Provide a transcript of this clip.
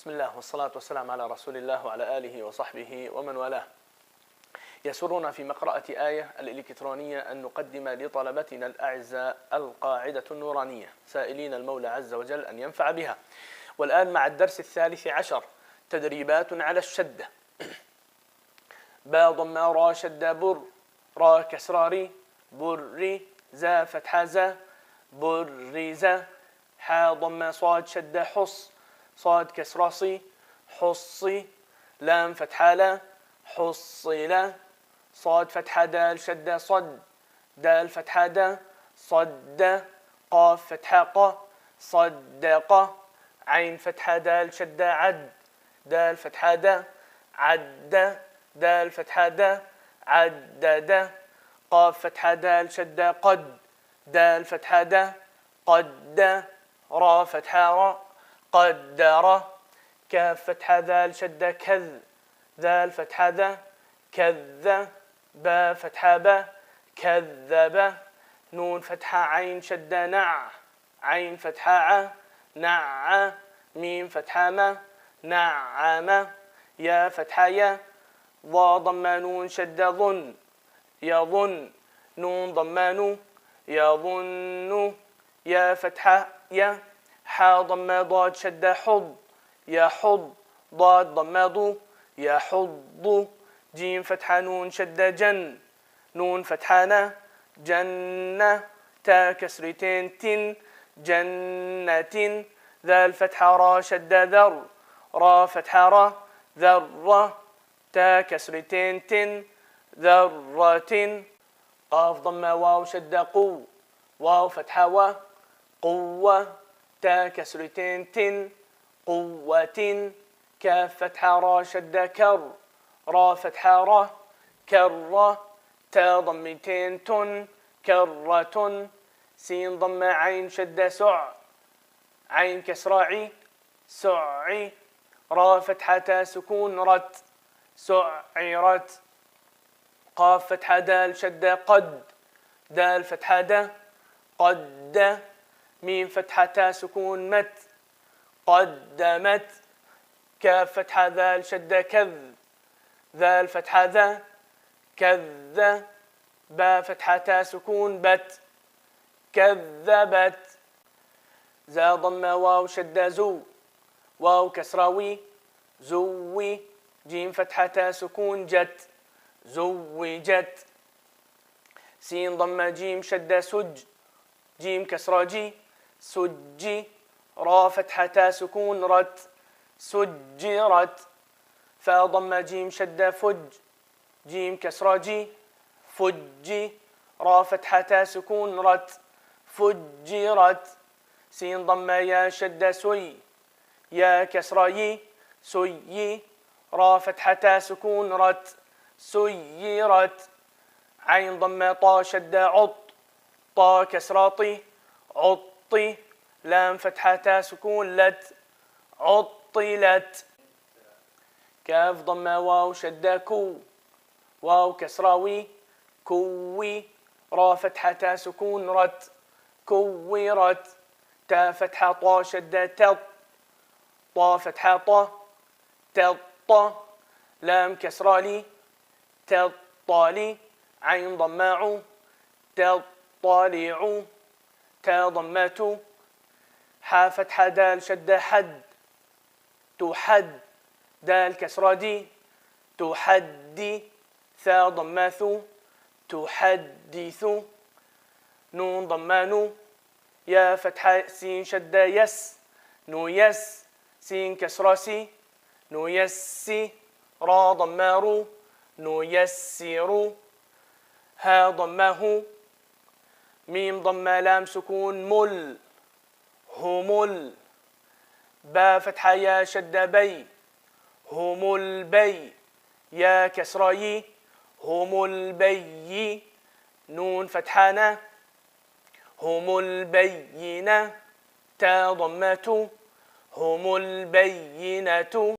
بسم الله والصلاة والسلام على رسول الله وعلى آله وصحبه ومن والاه. يسرنا في مقرأة آية الإلكترونية أن نقدم لطلبتنا الأعزاء القاعدة النورانية سائلين المولى عز وجل أن ينفع بها. والآن مع الدرس 13 تدريبات على الشدة. با ضم را شدة بر، را كسراري بري، زا فتحة زا بريزا، حا ضم صاد شدة حص، صاد كسراسي حصي، لام فتحة لا حصيلا، صاد فتحة دال شدة صد، دال فتحة دا صد، قاف فتحة قا صدق، عين فتحة دال شدة عد، دال فتحة دا عد، دال فتحة دا عدد، قاف فتحة دال شدة قد، دال فتحة دا قد، را فتحة را قدر، كاف فتحة ذال شدة كذ، ذال فتحة ذا كذ، با فتحة با كذب، نون فتحة عين شدة نع، عين فتحة ع نع، ميم فتحة ما نعم، يا فتحة يا، ضا ضم نون شدة ظن يظن، نون ضم نو يظن، يا فتحة يا، حا ضم ضاد شدة حض يحض، ضاد ضم ضو يحض، جيم فتحة نون شدة جن، نون فتحة نا جنة، تا كسرتين تن جنة، ذال فتحة را شدة ذر، را فتحة را ذرة، تا كسرتين تن ذرة، قاف ضم واو شدة قو، واو فتحة و قوة، تا كسرتين تن قوة، كاف فتحة را شدة كر، را فتحة را كر، تا ضمتين تن كرة، سين ضم عين شدة سع، عين كسراعي سعي، را فتحة سكون رت سعرت، قاف فتحة دال شدة قد، دال فتحة دا قد، ميم فتحة سكون مت قدمت، كاف فتحة ذال شدة كذ، ذال فتحة ذا كذ، با فتحة سكون بت كذبت، زا ضم واو شدة زو، واو كسراوي زوي، جيم فتحة سكون جت زوجت، سين ضم جيم شدة سج، جيم كسراجي سجي، را فتحة سكون رت سجرت، فا ضم جيم شدة فج، جيم كسراجي فجي، را فتحة سكون رت فجرت، سين ضم يا شدة سي، يا كسراي سيي، را فتحة سكون رت سيرت، عين ضم طا شدة عط، طا كسراطي عطي، لام فتحة سكون لت عطلت، كاف ضم واو شدة كو، واو كسراوي كوي، را فتحة سكون رت كورت، تا فتحة طا شدة تط، طا فتحة طا تط، لام كسرالي تطالي، عين ضماع تطالع، تا ضمات، حا فتحة دال شدة حد تحد، دال كسرادي تحدي، ثا ضماث تحدث، نون ضمانو، يا فتحة سين شدة يس نو يس، سين كسراسي نو يسي، را ضمارو نو يسيرو، ها ضماه، ميم ضم لام سكون مل همل، با فتحة يا شدة بي هم البي، يا كسراي هم البي، نون فتحانا هم البينة، تا ضمات هم البينة.